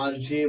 RJ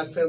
FM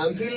MPhil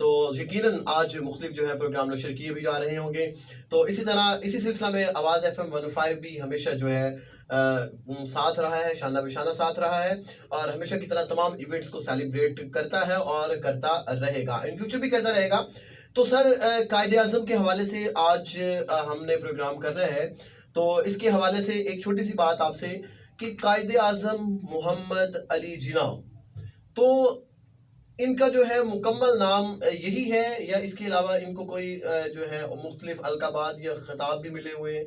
تو یقیناً آج مختلف جو ہے پروگرام نشر کیے بھی جا رہے ہوں گے. تو اسی طرح اسی سلسلہ میں آواز FM 105 بھی ہمیشہ جو ہے ساتھ رہا ہے, شانہ بشانہ ساتھ رہا ہے, اور ہمیشہ کی طرح تمام ایونٹس کو سیلیبریٹ کرتا ہے اور کرتا رہے گا, ان فیوچر بھی کرتا رہے گا. تو سر, قائد اعظم کے حوالے سے آج ہم نے پروگرام کر رہے ہیں, تو اس کے حوالے سے ایک چھوٹی سی بات آپ سے کہ قائد اعظم محمد علی جناح, تو ان کا جو ہے مکمل نام یہی ہے یا اس کے علاوہ ان کو کوئی جو ہے مختلف القابات یا خطاب بھی ملے ہوئے ہیں؟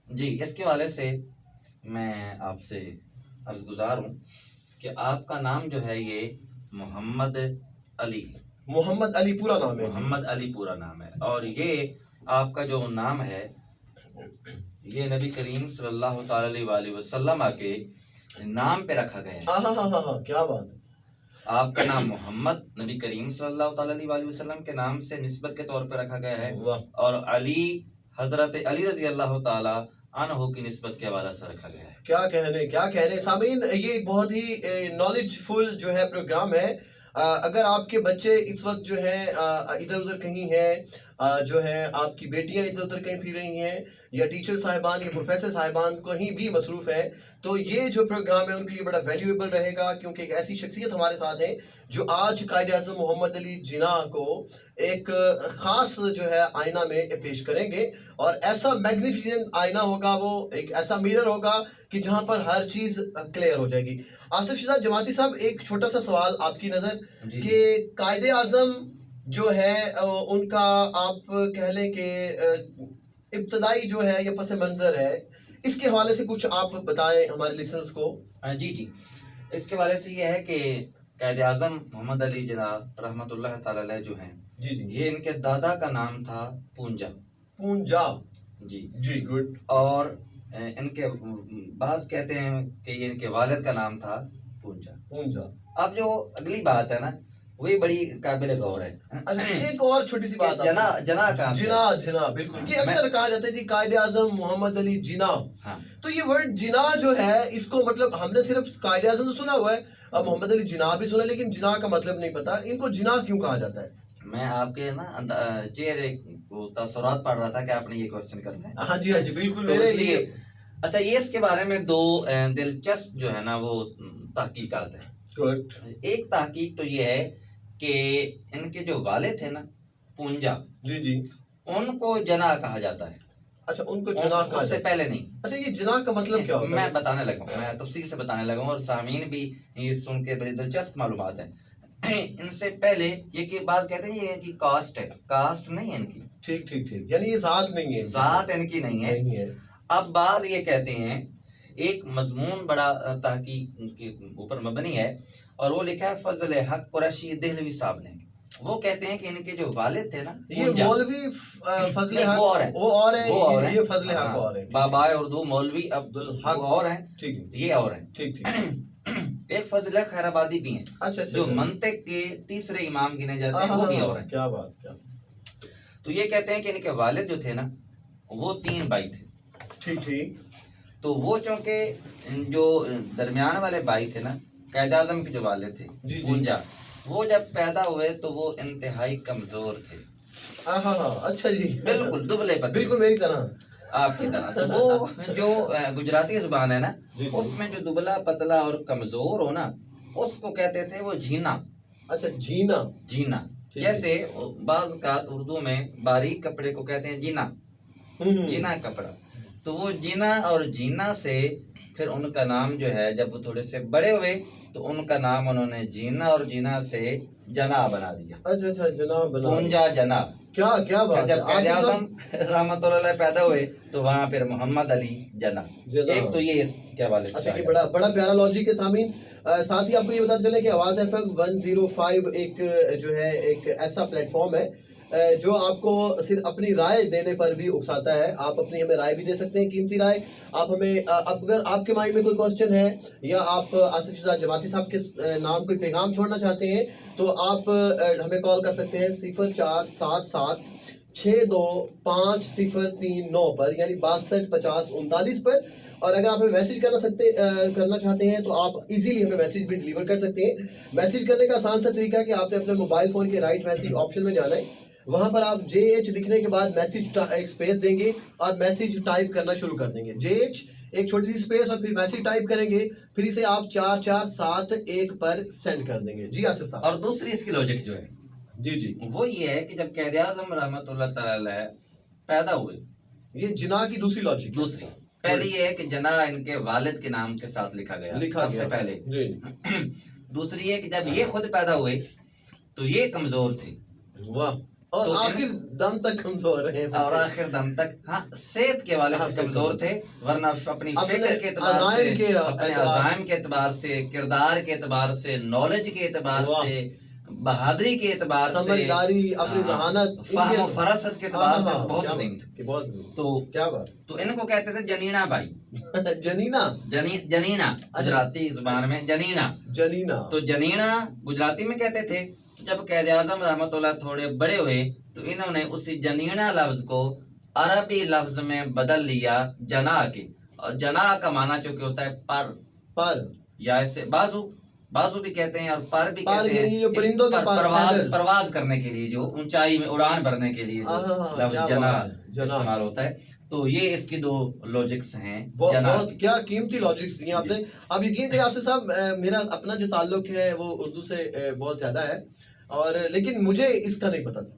جی, اس کے حوالے سے میں آپ سے عرض گزار ہوں کہ آپ کا نام جو ہے یہ محمد علی, محمد علی پورا نام ہے. محمد علی پورا نام ہے, اور یہ آپ کا جو نام ہے یہ نبی کریم صلی اللہ تعالی علیہ وآلہ وسلم کے نام پہ رکھا گیا ہے. ہاں ہاں ہاں ہاں, کیا بات ہے. آپ کا نام محمد نبی کریم صلی اللہ تعالی علیہ وآلہ وسلم کے نام سے نسبت کے طور پہ رکھا گیا ہے, واہ, اور علی حضرت علی رضی اللہ تعالی عنہ کی نسبت کے حوالے سے رکھا گیا ہے. کیا کہنے سامعین, یہ ایک بہت ہی نالج فل جو ہے پروگرام ہے. اگر آپ کے بچے اس وقت جو ہے ادھر ادھر کہیں ہیں, جو ہے آپ کی بیٹیاں ادھر ادھر کہیں پھر رہی ہیں, یا ٹیچر صاحبان یا پروفیسر صاحبان کہیں بھی مصروف ہیں, تو یہ جو پروگرام ہے ان کے لیے بڑا ویلیویبل رہے گا, کیونکہ ایک ایسی شخصیت ہمارے ساتھ ہے جو آج قائد اعظم محمد علی جناح کو ایک خاص جو ہے آئینہ میں پیش کریں گے, اور ایسا میگنیفیسنٹ آئینہ ہوگا, وہ ایک ایسا میرر ہوگا کہ جہاں پر ہر چیز کلیئر ہو جائے گی. آصف شہزاد جماعتی صاحب, ایک چھوٹا سا سوال آپ کی نظر کہ قائد اعظم جو ہے ان کا آپ کہہ لیں کہ ابتدائی جو ہے یا پس منظر ہے, اس کے حوالے سے کچھ آپ بتائیں ہمارے لسنرز کو. جی, اس کے حوالے سے یہ ہے کہ قائد اعظم محمد علی جناح رحمۃ اللہ تعالی علیہ جو ہیں, جی یہ ان کے دادا کا نام تھا پونجا. جی گڈ. اور ان کے بعض کہتے ہیں کہ یہ ان کے والد کا نام تھا پونجا. اب جو اگلی بات ہے نا, وہی بڑی قابل غور ہے. ایک اور چھوٹی سی بات, جناح بالکل, یہ اکثر کہا جاتا ہے کہ قائد اعظم محمد علی جناح, تو یہ ورڈ جناح جو ہے اس کو مطلب ہم نے صرف قائد اعظم تو سنا ہوا ہے, اب محمد علی جناح بھی سنا, لیکن جناح کا مطلب نہیں پتا, ان کو جناح کیوں کہا جاتا ہے؟ میں آپ کے نا چہرے کو تاثرات پڑھ رہا تھا کہ آپ نے یہ کوسچن کرنا ہے. ہاں جی بالکل, میرے لیے. اچھا, یہ اس کے بارے میں دو دلچسپ جو ہے نا وہ تحقیقات ہیں. ایک تحقیق تو یہ ہے کہ ان کے جو والد تھے نا پونجا, جی ان کو جناح کہا جاتا ہے. اچھا, ان کو جناح کہا سے پہلے نہیں. اچھا, یہ جناح کا مطلب کیا ہوتا ہے؟ میں بتانے لگا ہوں, میں تفصیل سے بتانے لگا ہوں, اور سامعین بھی یہ سن کے بڑی دلچسپ معلومات ہیں. ان سے پہلے یہ کہ بات کہتے ہیں یہ کہ کاسٹ ہے, کاسٹ نہیں ہے ان کی. ٹھیک, یعنی یہ ذات نہیں ہے, ذات ان کی نہیں ہے. اب بعض یہ کہتے ہیں, ایک مضمون بڑا تحقیق کے اوپر مبنی ہے, اور وہ لکھا ہے فضل حق قریشی دہلوی صاحب نے. وہ کہتے ہیں کہ ان کے جو والد تھے نا, یہ مولوی فضل حق وہ اور ہیں, یہ فضل حق اور ہیں. بابائے اردو مولوی عبدالحق اور ہیں, یہ اور ہیں. ٹھیک. ایک فضل حق خیر آبادی بھی ہیں. اچھا, جو منطق کے تیسرے امام گنے جاتے ہیں, وہ بھی اور ہیں. کیا بات. تو یہ کہتے ہیں کہ ان کے والد جو تھے نا وہ 3 بھائی تھے. ٹھیک. تو وہ چونکہ جو درمیان والے بھائی تھے نا, قائد اعظم کے جو والد تھے پونجا, وہ جب پیدا ہوئے تو وہ انتہائی کمزور تھے. اچھا جی, بالکل دبلے پتلے, بالکل میری طرح, آپ کی طرح. تو وہ جو گجراتی زبان ہے نا, اس میں جو دبلا پتلا اور کمزور ہو نا, اس کو کہتے تھے وہ جھینا. اچھا, جینا. جیسے بعض اوقات اردو میں باریک کپڑے کو کہتے ہیں جینا کپڑا. تو وہ جینا اور جینا سے پھر ان کا نام جو ہے, جب وہ تھوڑے سے بڑے ہوئے تو ان کا نام انہوں نے جینا اور جینا سے جناح بنا دیا. اچھا, جناح بنا, پونجا جناح. کیا بات. جب قائد اعظم رحمۃ اللہ علیہ پیدا ہوئے تو وہاں پھر محمد علی جناح. ایک تو یہ اس کے حوالے سے. اچھا, یہ بڑا پیارا لاجک ہے سامعین. ساتھ ہی آپ کو یہ بتا چلے کہ آواز FM 105 ایک جو ہے ایک ایسا پلیٹ فارم ہے جو آپ کو صرف اپنی رائے دینے پر بھی اکساتا ہے. آپ اپنی ہمیں رائے بھی دے سکتے ہیں, قیمتی رائے. آپ ہمیں اگر آپ کے مائنڈ میں کوئی کوسچن ہے یا آپ آصف شہزاد جماعتی صاحب کے نام کوئی پیغام چھوڑنا چاہتے ہیں تو آپ ہمیں کال کر سکتے ہیں 0477 625039 پر, یعنی 62505039 پر. اور اگر آپ ہمیں میسج کرنا چاہتے ہیں تو آپ ایزیلی ہمیں میسج بھی ڈلیور کر سکتے ہیں. میسج کرنے کا آسان سا طریقہ ہے کہ آپ نے اپنے موبائل فون کے رائٹ میسج آپشن میں جانا ہے. وہاں پر آپ JH لکھنے کے بعد میسج ایک اسپیس دیں گے اور میسج ٹائپ کرنا شروع کر دیں گے. JH ایک چھوٹی سی اسپیس اور پھر میسج ٹائپ کریں گے, پھر اسے آپ 4471 پر سینڈ کر دیں گے. جی آصف صاحب. اور دوسری اس کی لوجک جو ہے جی وہ یہ ہے کہ جب قائد اعظم رحمۃ اللہ تعالی پیدا ہوئے, یہ جناح کی دوسری لاجک. دوسری پہلی یہ ہے کہ جناح ان کے والد کے نام کے ساتھ لکھا گیا سب سے پہلے. دوسری ہے کہ جب یہ خود پیدا ہوئے تو یہ کمزور تھے. واہ. اور آخر دم تک کمزور رہے. اور آخر دم تک ہاں صحت کے والے سے کمزور تھے, ورنہ اپنی فکر کے اعتبار سے, اپنے عزائم کے اعتبار سے, کردار کے اعتبار سے, نالج کے اعتبار سے, بہادری کے اعتبار سے, سمجھداری, اپنی ذہانت, فہم و فراست کے اعتبار سے بہت عظیم تھے. تو کیا بات. تو ان کو کہتے تھے جنینا بھائی. جنینا گجراتی زبان میں جنینا. تو جنینا گجراتی میں کہتے تھے. جب قائد اعظم رحمۃ اللہ تھوڑے بڑے ہوئے تو انہوں نے اسی جنینا لفظ کو عربی لفظ میں بدل لیا جناح کے. اور جناح کا معنی چونکہ ہوتا ہے پر یا اس سے بازو بھی کہتے ہیں اور پر بھی کہتے ہیں, پرواز کرنے کے لیے, جو اونچائی میں اڑان بھرنے کے لیے لفظ جناح استعمال ہوتا ہے. تو یہ اس کی دو لاجکس ہیں. بہت کیا قیمتی لاجکس دیے آپ نے. آپ یقین کریں آصف صاحب, میرا اپنا جو تعلق ہے وہ اردو سے بہت زیادہ ہے, اور لیکن مجھے اس کا نہیں پتا تھا.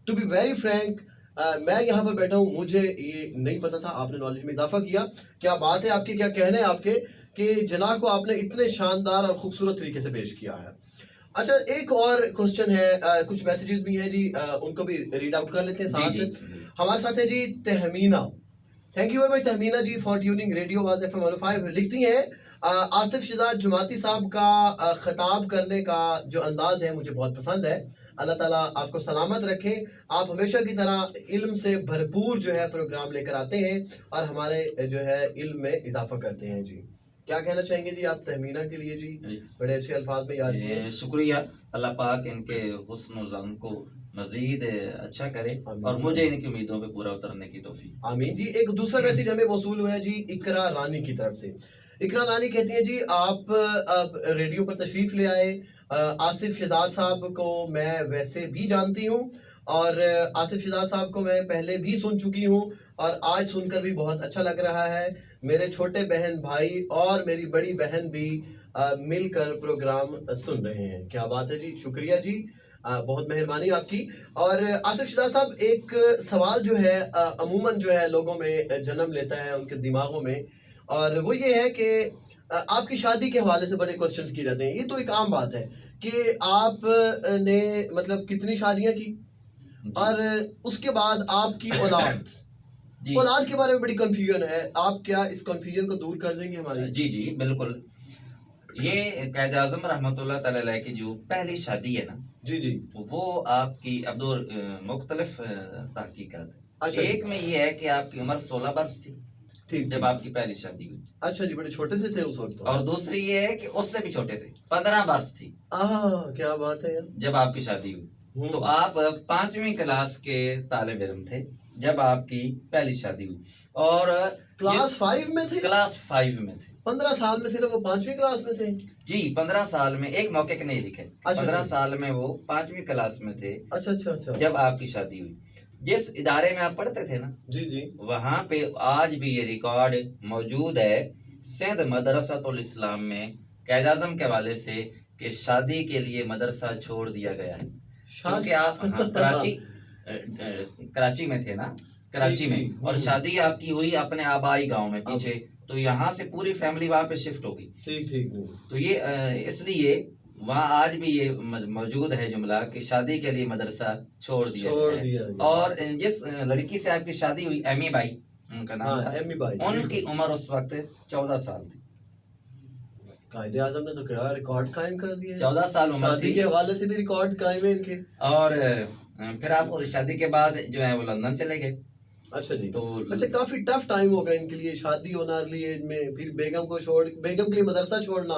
ٹو بی ویری فرینک, میں یہاں پر بیٹھا ہوں, مجھے یہ نہیں پتا تھا. آپ نے نالج میں اضافہ کیا. کیا بات ہے آپ کی, کیا کہنے ہیں آپ کے کہ جناح کو آپ نے اتنے شاندار اور خوبصورت طریقے سے پیش کیا ہے. اچھا ایک اور کوسچن ہے, کچھ میسیجز بھی ہیں جی, ان کو بھی ریڈ آؤٹ کر لیتے ہیں ساتھ. ہمارے ساتھ ہے جی Tahmina. Thank you very much Tahmina ji for tuning radio واز FM 105. لکھتی ہیں آصف شہزاد جماعتی صاحب کا خطاب کرنے کا جو انداز ہے مجھے بہت پسند ہے. اللہ تعالیٰ آپ کو سلامت رکھے. آپ ہمیشہ کی طرح علم سے بھرپور جو ہے پروگرام لے کر آتے ہیں اور ہمارے جو ہے علم میں اضافہ کرتے ہیں. جی کیا کہنا چاہیں گے جی آپ تہمینہ کے لیے؟ جی بڑے اچھے الفاظ میں یاد کیے. شکریہ. اللہ پاک ان کے حسن و ظن کو مزید اچھا کرے اور مجھے ان کی امیدوں پہ پورا اترنے کی توفیق. آمین جی. ایک دوسرا میسج ہمیں موصول ہوا ہے جی اقرا رانی کی طرف سے. اقرا رانی کہتی ہیں جی آپ ریڈیو پر تشریف لے آئے. آصف شہزاد صاحب کو میں ویسے بھی جانتی ہوں اور آصف شہزاد صاحب کو میں پہلے بھی سن چکی ہوں اور آج سن کر بھی بہت اچھا لگ رہا ہے. میرے چھوٹے بہن بھائی اور میری بڑی بہن بھی مل کر پروگرام سن رہے ہیں. کیا بات ہے جی, شکریہ جی, بہت مہربانی آپ کی. اور آصف شہزاد صاحب ایک سوال جو ہے عموماً جو ہے لوگوں میں جنم لیتا ہے ان کے دماغوں میں, اور وہ یہ ہے کہ آپ کی شادی کے حوالے سے بڑے کوسچنز کی جاتے ہیں. یہ تو ایک عام بات ہے کہ آپ نے مطلب کتنی شادیاں کی اور اس کے بعد آپ کی اولاد اولاد کے بارے میں بڑی کنفیوژن ہے. آپ کیا اس کنفیوژن کو دور کر دیں گے ہماری؟ جی بالکل. یہ قائد اعظم رحمۃ اللہ تعالی علیہ کی جو پہلی شادی ہے نا جی وہ آپ کی اب دو مختلف تحقیقات. ایک میں یہ ہے کہ آپ کی عمر 16 برس تھی جب آپ کی پہلی شادی ہوئی. اچھا جی, بڑے چھوٹے سے تھے اس وقت. اور دوسری یہ ہے کہ اس سے بھی چھوٹے تھے, 15 برس تھی. کیا بات ہے جب آپ کی شادی ہوئی. تو آپ 5ویں کلاس کے طالب علم تھے جب آپ کی پہلی شادی ہوئی. اور کلاس 5 میں تھے. 15 سال میں صرف وہ 5ویں کلاس میں تھے. جی 15 سال میں, ایک موقع کے نہیں لکھے. 15 سال میں وہ 5ویں کلاس میں تھے جب آپ کی شادی ہوئی. جس ادارے میں آپ پڑھتے تھے نا جی وہاں پہ آج بھی یہ ریکارڈ موجود ہے سندھ مدرسۃ الاسلام میں قائد اعظم کے حوالے سے کہ شادی کے لیے مدرسہ چھوڑ دیا گیا ہے. کیونکہ آپ کراچی میں تھے نا, کراچی میں, اور شادی آپ کی ہوئی اپنے آبائی گاؤں میں پیچھے, تو یہاں سے پوری فیملی وہاں پہ شفٹ ہو گئی. تو یہ اس لیے وہاں آج بھی یہ موجود ہے جملہ کہ شادی کے لیے مدرسہ چھوڑ دیا ہے. اور جس لڑکی سے آپ کی شادی ہوئی ایمی بائی ان کا نام تھا, ان کی عمر اس وقت 14 سال تھی. قائد اعظم نے تو کیا ریکارڈ قائم کر دیا. 14 سال عمر شادی کے حوالے سے بھی ریکارڈ قائم ہے ان کے. اور پھر آپ شادی کے بعد جو ہے وہ لندن چلے گئے. اچھا جی, تو ویسے کافی ٹف ٹائم ہوگا ان کے لیے, شادی ہونا ارلی ایج میں, پھر بیگم کے لیے مدرسہ چھوڑنا,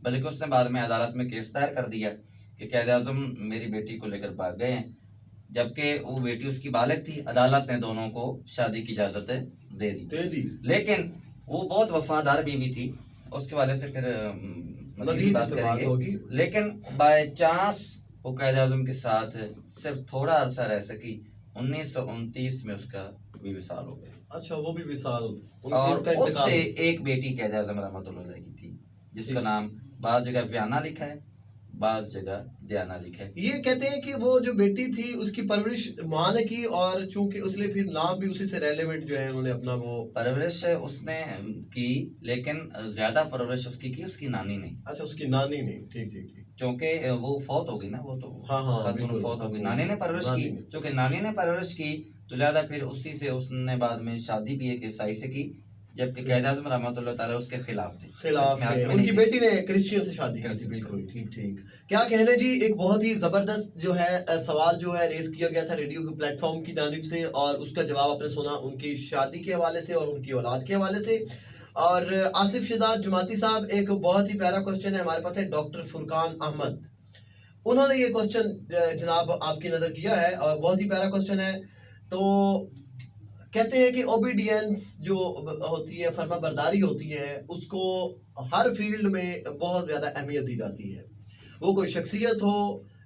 بلکہ اس نے بعد میں عدالت میں کیس دائر کر دیا کہ قائد اعظم میری بیٹی کو لے کر بھاگ گئے ہیں، جبکہ وہ بیٹی اس کی بالغ تھی۔ عدالت نے دونوں کو شادی کی اجازت دے دی، لیکن وہ بہت وفادار بیوی تھی، اس کے والے سے پھر مزید بات کریں گے، لیکن بائی چانس وہ قائد اعظم کے ساتھ صرف تھوڑا عرصہ رہ سکی۔ 1929 میں اس کا بھی وصال ہو گیا۔ اچھا، وہ بھی وصال، اور اس سے ایک بیٹی قائد اعظم رحمۃ اللہ علیہ کی تھی، جس کا نام بعض جگہ ویانا لکھا ہے، بعض جگہ دیانا لکھا ہے۔ یہ کہتے ہیں کہ وہ جو بیٹی تھی اس کی پرورش ماں نے کی، اور چونکہ اس لیے پھر نام بھی اسی سے ریلیونٹ جو ہے انہوں نے اپنا وہ پرورش اس نے کی، لیکن زیادہ پرورش اس کی اس کی نانی نے۔ اچھا، اس کی نانی نے، ٹھیک ٹھیک ٹھیک، چونکہ وہ فوت ہو گئی نا، وہ تو ہاں خاتون فوت ہو گئی، نانی نے پرورش کی، چونکہ نانی نے پرورش کی تو لہٰذا پھر اسی سے اس نے بعد میں شادی بھی ایک عیسائی سے کی، جبکہ قائد اعظم رحمۃ اللہ تعالیٰ اس کے خلاف تھے، ان کی بیٹی نے کرسچین سے شادی کی تھی۔ بالکل ٹھیک ٹھیک، کیا کہنے جی، ایک بہت ہی زبردست جو ہے سوال جو ہے ریز کیا گیا تھا ریڈیو کے پلیٹ فارم کی جانب سے، اور اس کا جواب آپ نے سنا ان کی شادی کے حوالے سے اور ان کی اولاد کے حوالے سے۔ اور آصف شہزاد جماعتی صاحب، ایک بہت ہی پیارا کوشچن ہے ہمارے پاس ہے ڈاکٹر فرقان احمد، انہوں نے یہ کوشچن جناب آپ کی نظر کیا ہے، اور بہت ہی پیارا کوشچن ہے۔ تو کہتے ہیں کہ اوبیڈینس جو ہوتی ہے، فرما برداری ہوتی ہے، اس کو ہر فیلڈ میں بہت زیادہ اہمیت دی جاتی ہے، وہ کوئی شخصیت ہو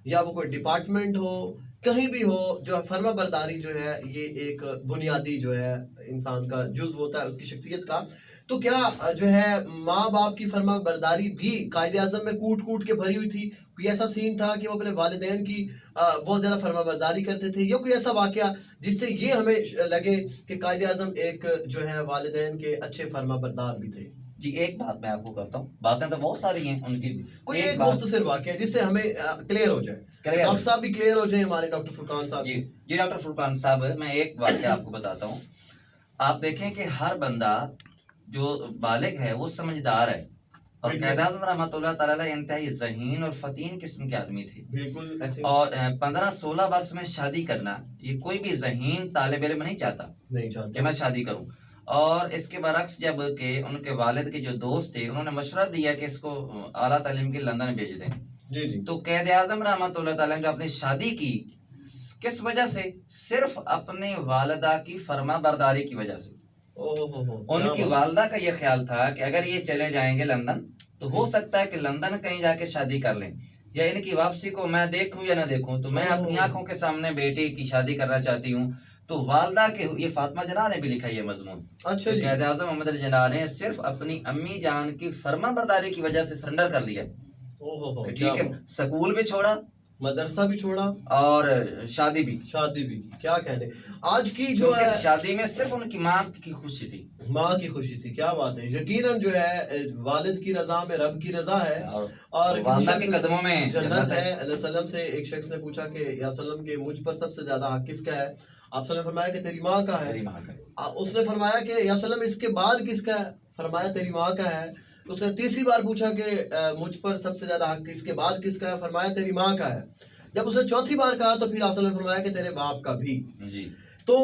یا وہ کوئی ڈپارٹمنٹ ہو، کہیں بھی ہو، جو فرما برداری جو ہے یہ ایک بنیادی جو ہے انسان کا جزو ہوتا ہے اس کی شخصیت کا۔ تو کیا جو ہے ماں باپ کی فرما برداری بھی قائد اعظم میں کوٹ کوٹ کے بھری ہوئی تھی؟ کوئی ایسا سین تھا کہ وہ اپنے والدین کی بہت زیادہ فرما برداری کرتے تھے، یا کوئی ایسا واقعہ جس سے یہ ہمیں لگے کہ قائد اعظم ایک جو ہے والدین کے اچھے فرما بردار بھی تھے؟ جی، ایک بات میں آپ کو کرتا ہوں، باتیں تو بہت ساری ہیں ان کی، کوئی ایک مختصر واقعہ جس سے ہمیں کلیئر ہو جائے، ڈاکٹر صاحب بھی کلیئر ہو جائیں، ہمارے ڈاکٹر فرقان صاحب۔ جی ڈاکٹر فرقان صاحب، میں ایک واقعہ آپ کو بتاتا ہوں۔ آپ دیکھیں کہ ہر بندہ جو بالغ ہے وہ سمجھدار ہے، اور قائد اعظم رحمۃ اللہ تعالیٰ انتہائی ذہین اور فتین قسم کے آدمی تھے، بالکل ایسے، اور 15-16 برس میں شادی کرنا یہ کوئی بھی ذہین طالب علم نہیں چاہتا کہ میں شادی کروں۔ اور اس کے برعکس جب کہ ان کے والد کے جو دوست تھے انہوں نے مشورہ دیا کہ اس کو اعلیٰ تعلیم کے لندن بھیج دیں، تو قائد اعظم رحمۃ اللہ تعالیٰ نے جو اپنی شادی کی، کس وجہ سے؟ صرف اپنی والدہ کی فرما برداری کی وجہ سے۔ ان کی والدہ کا یہ خیال تھا کہ اگر یہ چلے جائیں گے لندن تو ہو سکتا ہے کہ لندن کہیں جا کے شادی کر لیں، یا ان کی واپسی کو میں دیکھوں یا نہ دیکھوں، تو میں اپنی آنکھوں کے سامنے بیٹی کی شادی کرنا چاہتی ہوں۔ تو والدہ کے، یہ فاطمہ جناح نے بھی لکھا یہ مضمون، قائد اعظم محمد علی جناح نے صرف اپنی امی جان کی فرما برداری کی وجہ سے سرنڈر کر لیا، ٹھیک ہے، سکول بھی چھوڑا، مدرسہ بھی چھوڑا، اور شادی بھی۔ کیا کہنے، آج کی جو ہے شادی میں صرف ان کی ماں کی خوشی تھی، ماں کی خوشی تھی۔ کیا بات ہے، یقیناً جو ہے والد کی رضا میں رب کی رضا ہے، اور والدہ کے قدموں میں جنت ہے۔ علیہ وسلم سے ایک شخص نے پوچھا کہ یا وسلم کہ مجھ پر سب سے زیادہ حق کس کا ہے؟ آپ نے فرمایا کہ تیری ماں کا ہے۔ اس نے فرمایا کہ یا وسلم اس کے بعد کس کا ہے؟ فرمایا تیری ماں کا ہے۔ اس نے تیسری بار پوچھا کہ مجھ پر سب سے زیادہ حق اس کے بعد کس کا ہے؟ فرمایا تیری ماں کا ہے۔ جب اس نے چوتھی بار کہا تو پھر آپ نے فرمایا کہ تیرے باپ کا بھی۔ تو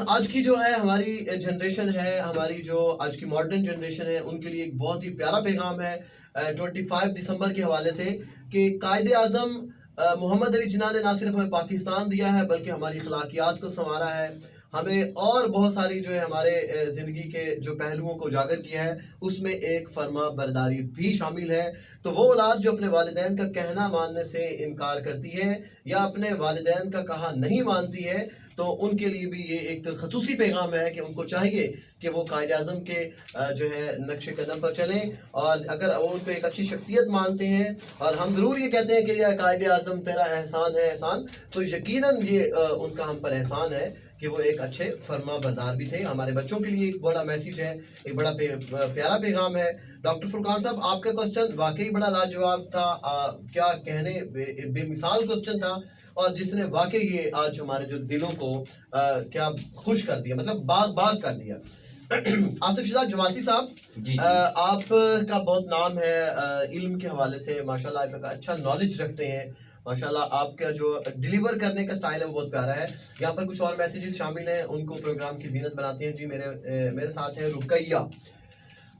آج کی جو ہے ہماری جنریشن ہے، ہماری جو آج کی ماڈرن جنریشن ہے، ان کے لیے ایک بہت ہی پیارا پیغام ہے 25 دسمبر کے حوالے سے، کہ قائد اعظم محمد علی جناح نے نہ صرف ہمیں پاکستان دیا ہے بلکہ ہماری اخلاقیات کو سنوارا ہے، ہمیں اور بہت ساری جو ہے ہمارے زندگی کے جو پہلوؤں کو اجاگر کیا ہے، اس میں ایک فرما برداری بھی شامل ہے۔ تو وہ اولاد جو اپنے والدین کا کہنا ماننے سے انکار کرتی ہے یا اپنے والدین کا کہا نہیں مانتی ہے، تو ان کے لیے بھی یہ ایک خصوصی پیغام ہے کہ ان کو چاہیے کہ وہ قائد اعظم کے جو ہے نقش قدم پر چلیں، اور اگر وہ ان کو ایک اچھی شخصیت مانتے ہیں، اور ہم ضرور یہ کہتے ہیں کہ یہ قائد اعظم تیرا احسان ہے احسان، تو یقیناً یہ ان کا ہم پر احسان ہے کہ وہ ایک اچھے فرما بردار بھی تھے۔ ہمارے بچوں کے لیے ایک بڑا میسیج ہے، ایک بڑا پیارا پیغام ہے۔ ڈاکٹر فرقان صاحب، آپ کا کوسچن واقعی بڑا لاجواب تھا، کیا کہنے، بے مثال کوسچن تھا، اور جس نے واقعی یہ آج ہمارے جو دلوں کو کیا خوش کر دیا، مطلب باغ کر دیا۔ آصف شہزاد جماعتی صاحب، آپ کا بہت نام ہے علم کے حوالے سے، ماشاءاللہ آپ کا اچھا نالج رکھتے ہیں، ماشاءاللہ آپ کا جو ڈیلیور کرنے کا سٹائل ہے وہ بہت پیارا ہے۔ یہاں پر کچھ اور میسیجز شامل ہیں، ان کو پروگرام کی زینت بناتے ہیں۔ جی میرے ساتھ ہیں رقیہ،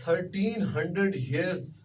1300 years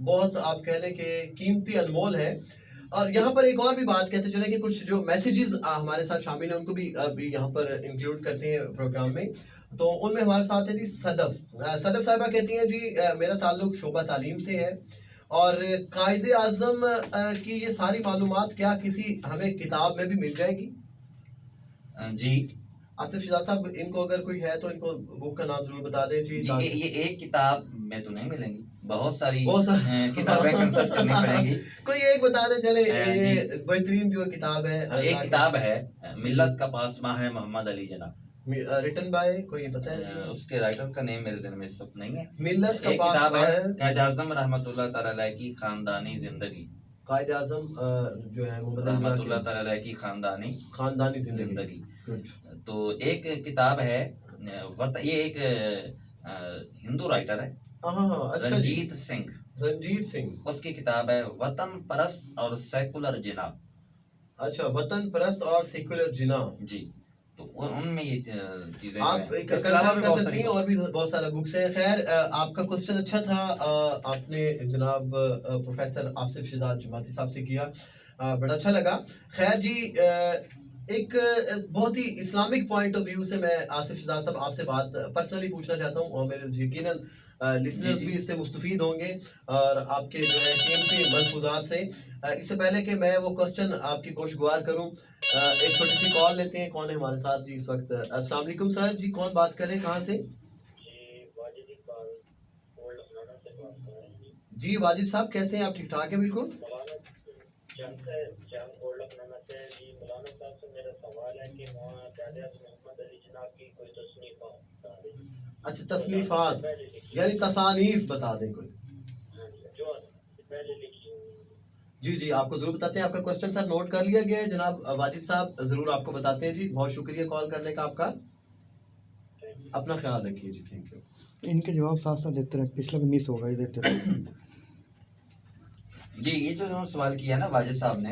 بہت آپ کہہ لیں کہ قیمتی انمول ہے. اور یہاں پر ایک اور بھی بات کہتے چلیں کہ کچھ جو میسیجز ہمارے ساتھ شامل ہیں ان کو بھی یہاں پر انکلوڈ کرتے ہیں پروگرام میں. تو ان میں ہمارے ساتھ ہے جی صدف صاحبہ کہتی ہیں جی میرا تعلق شعبہ تعلیم سے ہے اور قائد اعظم کی یہ ساری معلومات کیا کسی ہمیں کتاب میں بھی مل جائے گی؟ جی آصف شہزاد صاحب ان کو اگر کوئی ہے تو ان کو بک کا نام ضرور بتا دیں جی. جی یہ ایک کتاب میں تو نہیں ملیں گی, بہت ساری کتابیں کنسلٹ کرنی پڑیں گی. کوئی ایک بتا دیں چلے یہ بہترین جو کتاب ہے. ایک کتاب ہے ملت کا پاسماں ہے محمد علی جناح, ریٹن بائی کوئی پتہ ہے اس کے رائٹر کا نیم میرے ذہن میں اس وقت نہیں ہے. ملت کا ایک کتاب پاسماں ہے ہے قائد اعظم رحمۃ اللہ تعالی علیہ کی خاندانی زندگی. قائد اعظم جو ہے محمد علی رحمۃ جناح اللہ تعالی علیہ کی خاندانی زندگی. Good. تو ایک کتاب ہے یہ ایک ہندو رائٹر ہے اچھا جی. رنجیت سنگھ, اس کی کتاب ہے وطن پرست اور سیکولر جناح. اچھا وطن پرست اور سیکولر جناح. جی تو ان میں یہ چیزیں آپ کنسلٹ کر سکتی ہیں, اور بھی بہت سارے بکس ہیں. خیر آپ کا کوشچن اچھا تھا, آپ نے جناب پروفیسر آصف شہزاد جماعتی صاحب سے کیا, بڑا اچھا لگا. خیر جی ایک بہت ہی اسلامک پوائنٹ آف ویو سے میں آصف شہزاد صاحب آپ سے بات پرسنلی پوچھنا چاہتا ہوں, اور میرے یقیناً لسنرز بھی اس سے مستفید ہوں گے اور آپ کے جو ہے قیمتی ملفوظات سے. اس سے پہلے کہ میں وہ کوشچن آپ کی گوش گوار کروں, ایک چھوٹی سی کال لیتے ہیں. کون ہے ہمارے ساتھ جی اس وقت؟ السلام علیکم سر جی, کون بات کر رہے ہیں, کہاں سے؟ جی واجد صاحب کیسے ہیں آپ, ٹھیک ٹھاک ہیں؟ بالکل. اچھا تصنیفات یعنی تصانیف بتا دیں کوئی. جی جی آپ کو ضرور بتاتے ہیں. آپ کا کوشچن سر نوٹ کر لیا گیا ہے جناب واجد صاحب, ضرور آپ کو بتاتے ہیں جی. بہت شکریہ کال کرنے کا آپ کا, اپنا خیال رکھیے جی. Thank you. ان کے جواب ساتھ ساتھ دیتے رہے, پچھلا بھی مس ہوگا, یہ دیتے رہے. جی یہ جو سوال کیا نا واجد صاحب نے,